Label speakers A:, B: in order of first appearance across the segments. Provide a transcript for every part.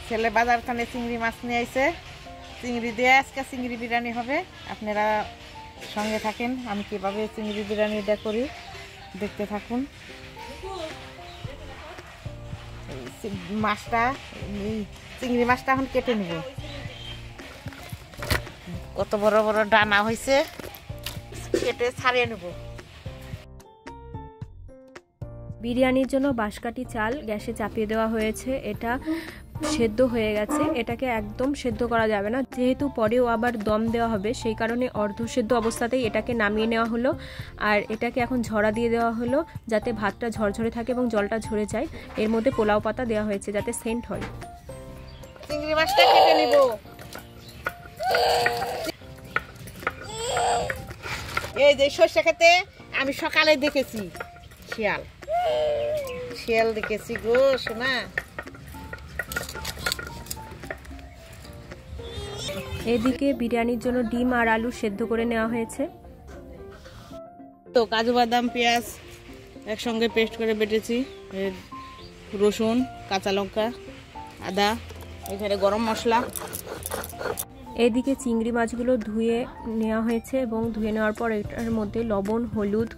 A: ছেলে বাজার থেকে চিংড়ি মাছ নিয়ে আইছে, চিংড়ি দিয়ে আজকে চিংড়ি বিরিয়ানি হবে। আপনারা সঙ্গে থাকেন, আমি কিভাবে চিংড়ি বিরিয়ানিটা করি দেখতে থাকুন। মাছটা, চিংড়ি মাছটা এখন কেটে নেব। কত বড় বড় ডানা হয়েছে, কেটে ছাড়িয়ে নেব।
B: বিরিয়ানির জন্য বাঁশকাঠি চাল গ্যাসে চাপিয়ে দেওয়া হয়েছে। এটা সেদ্ধ হয়ে গেছে। এটাকে একদম সেদ্ধ করা যাবে না, যেহেতু পরেও আবার দম দেওয়া হবে, সেই কারণে অর্ধ সেদ্ধ অবস্থাতেই এটাকে নামিয়ে নেওয়া হলো। আর এটাকে এখন ঝরা দিয়ে দেওয়া হলো, যাতে ভাতটা ঝরঝরে থাকে এবং জলটা ঝরে যায়। এর মধ্যে পোলাও পাতা দেওয়া হয়েছে যাতে সেন্ট হয়।
A: চিংড়ি মাছটা কেটে নিব। এই যে সরষে খেতে আমি সকালে দেখেছি শিয়াল, শিয়াল দেখেছি গো শোনা।
B: এদিকে বিরিয়ানির জন্য ডিম আর আলু সেদ্ধ করে নেওয়া হয়েছে।
A: তো কাজু বাদাম পেঁয়াজ একসঙ্গে পেস্ট করে বেটেছি, রসুন কাঁচা লঙ্কা আদা, এখানে গরম মশলা।
B: এদিকে চিংড়ি মাছগুলো ধুয়ে নেওয়া হয়েছে এবং ধুয়ে নেওয়ার পর এটার মধ্যে লবণ, হলুদ,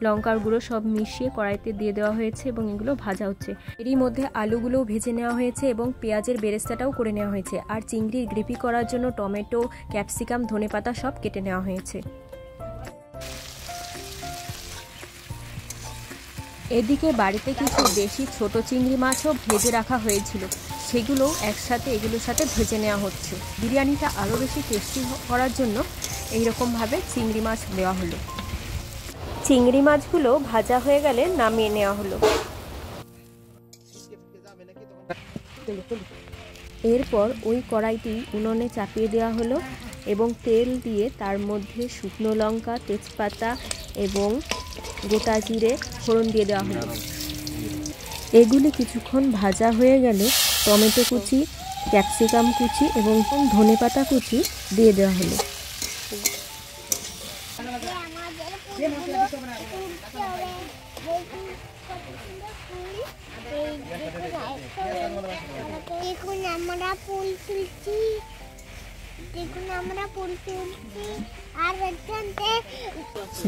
B: লঙ্কার গুঁড়ো সব মিশিয়ে কড়াইতে দিয়ে দেওয়া হয়েছে এবং এগুলো ভাজা হচ্ছে। এরই মধ্যে আলুগুলো ভেজে নেওয়া হয়েছে এবং পেঁয়াজের বেরেস্তাটাও করে নেওয়া হয়েছে। আর চিংড়ির গ্রেভি করার জন্য টমেটো, ক্যাপসিকাম, ধনেপাতা সব কেটে নেওয়া হয়েছে। এদিকে বাড়িতে কিছু দেশি ছোট চিংড়ি মাছও ভেজে রাখা হয়েছিল, সেগুলো একসাথে এগুলোর সাথে ভেজে নেওয়া হচ্ছে। বিরিয়ানিটা আরও বেশি টেস্টি করার জন্য এইরকমভাবে চিংড়ি মাছ দেওয়া হলো। চিংড়ি মাছগুলো ভাজা হয়ে গেলে নামিয়ে নেওয়া হলো। এরপর ওই কড়াইটি উনুনে চাপিয়ে দেওয়া হলো এবং তেল দিয়ে তার মধ্যে শুকনো লঙ্কা, তেজপাতা এবং গোটা জিরে ফোড়ন দিয়ে দেওয়া হলো। এগুলি কিছুক্ষণ ভাজা হয়ে গেলে টমেটো কুচি, ক্যাপসিকাম কুচি এবং ধনেপাতা কুচি দিয়ে দেওয়া হলো।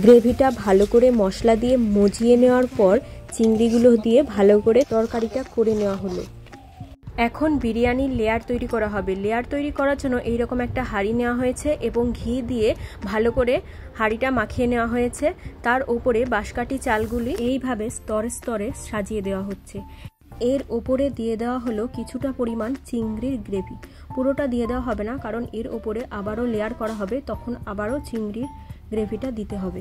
B: গ্রেভিটা ভালো করে মশলা দিয়ে মজিয়ে নেওয়ার পর চিংড়িগুলো দিয়ে ভালো করে তরকারিটা করে নেওয়া হলো। এখন বিরিয়ানির লেয়ার তৈরি করা হবে। লেয়ার তৈরি করার জন্য এইরকম একটা হাঁড়ি নেওয়া হয়েছে এবং ঘি দিয়ে ভালো করে হাঁড়িটা মাখিয়ে নেওয়া হয়েছে। তার উপরে বাঁশকাঠি চালগুলি এইভাবে স্তরে স্তরে সাজিয়ে দেওয়া হচ্ছে। এর ওপরে দিয়ে দেওয়া হলো কিছুটা পরিমাণ চিংড়ির গ্রেভি। পুরোটা দিয়ে দেওয়া হবে না, কারণ এর ওপরে আবারও লেয়ার করা হবে, তখন আবারও চিংড়ির গ্রেভিটা দিতে হবে।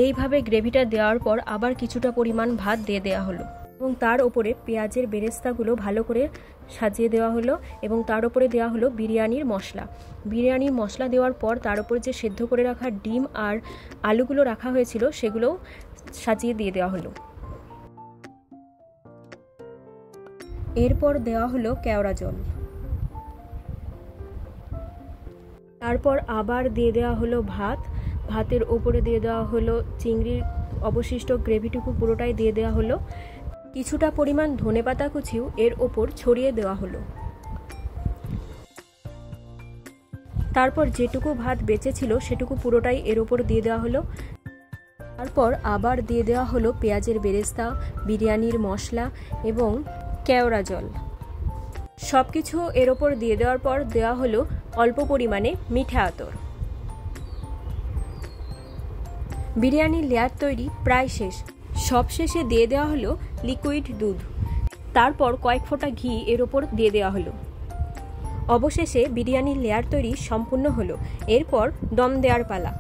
B: এইভাবে গ্রেভিটা দেওয়ার পর আবার কিছুটা পরিমাণ ভাত দিয়ে দেওয়া হলো এবং তার উপরে পেঁয়াজের বেরেস্তাগুলো ভালো করে সাজিয়ে দেওয়া হলো এবং তার উপরে দেওয়া হলো বিরিয়ানির মশলা। বিরিয়ানির মশলা দেওয়ার পর তার উপরে যে সেদ্ধ করে রাখা ডিম আর আলুগুলো রাখা হয়েছিল সেগুলোও সাজিয়ে দিয়ে দেওয়া হলো। এরপর দেওয়া হলো কেওড়া জল। তারপর আবার দিয়ে দেওয়া হলো ভাত। ভাতের ওপরে দিয়ে দেওয়া হলো চিংড়ির অবশিষ্ট গ্রেভিটুকু পুরোটাই দিয়ে দেওয়া হলো। কিছুটা পরিমাণ ধনেপাতা কুচিও এর ওপর ছড়িয়ে দেওয়া হলো। তারপর যেটুকু ভাত বেঁচে ছিল সেটুকু পুরোটাই এর ওপর দিয়ে দেওয়া হলো। তারপর আবার দিয়ে দেওয়া হলো পেঁয়াজের বেরেস্তা, বিরিয়ানির মশলা এবং কেওড়া জল। সব কিছু এর ওপর দিয়ে দেওয়ার পর দেওয়া হলো অল্প পরিমাণে মিঠা আতর। বিরিয়ানির লেয়ার তৈরি প্রায় শেষ। সবশেষে দিয়ে দেওয়া হলো লিকুইড দুধ। তারপর কয়েক ফোঁটা ঘি এর ওপর দিয়ে দেওয়া হলো। অবশেষে বিরিয়ানির লেয়ার তৈরি সম্পূর্ণ হলো। এরপর দম দেওয়ার পালা।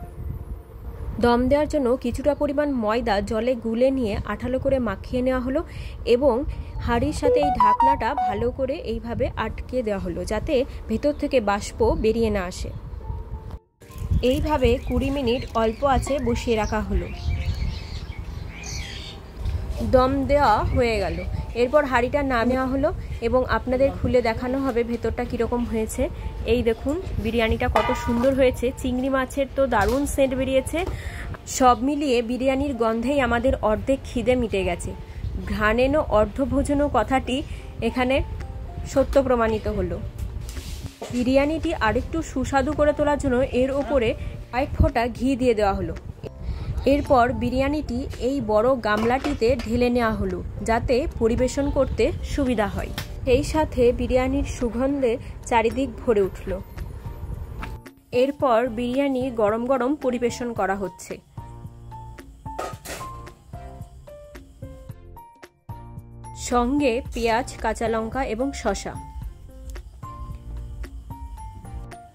B: দম দেওয়ার জন্য কিছুটা পরিমাণ ময়দা জলে গুলে নিয়ে আঠালো করে মাখিয়ে নেওয়া হলো এবং হাঁড়ির সাথে এই ঢাকনাটা ভালো করে এইভাবে আটকে দেওয়া হলো, যাতে ভেতর থেকে বাষ্প বেরিয়ে না আসে। এইভাবে 20 মিনিট অল্প আঁচে বসিয়ে রাখা হলো। দম দেওয়া হয়ে গেল। এরপর হাঁড়িটা নামানো হলো এবং আপনাদের খুলে দেখানো হবে ভেতরটা কীরকম হয়েছে। এই দেখুন বিরিয়ানিটা কত সুন্দর হয়েছে। চিংড়ি মাছের তো দারুণ সেন্ট বেরিয়েছে। সব মিলিয়ে বিরিয়ানির গন্ধেই আমাদের অর্ধেক খিদে মিটে গেছে। ঘ্রাণেন অর্ধভোজনও কথাটি এখানে সত্য প্রমাণিত হলো। বিরিয়ানিটি আরেকটু সুস্বাদু করে তোলার জন্য এর ওপরে কয়েক ফোঁটা ঘি দিয়ে দেওয়া হলো। এরপর বিরিয়ানিটি এই বড় গামলাটিতে ঢেলে নেওয়া হলো যাতে পরিবেশন করতে সুবিধা হয়। সেই সাথে বিরিয়ানির সুগন্ধে চারিদিক ভরে উঠল। এরপর বিরিয়ানি গরম গরম পরিবেশন করা হচ্ছে। সঙ্গে পেঁয়াজ, কাঁচা লঙ্কা এবং শসা।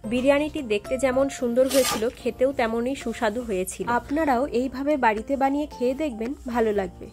B: বিরিয়ানিটি দেখতে যেমন সুন্দর হয়েছিল, খেতেও তেমনই সুস্বাদু হয়েছিল। আপনারাও এইভাবে বাড়িতে বানিয়ে খেয়ে দেখবেন, ভালো লাগবে।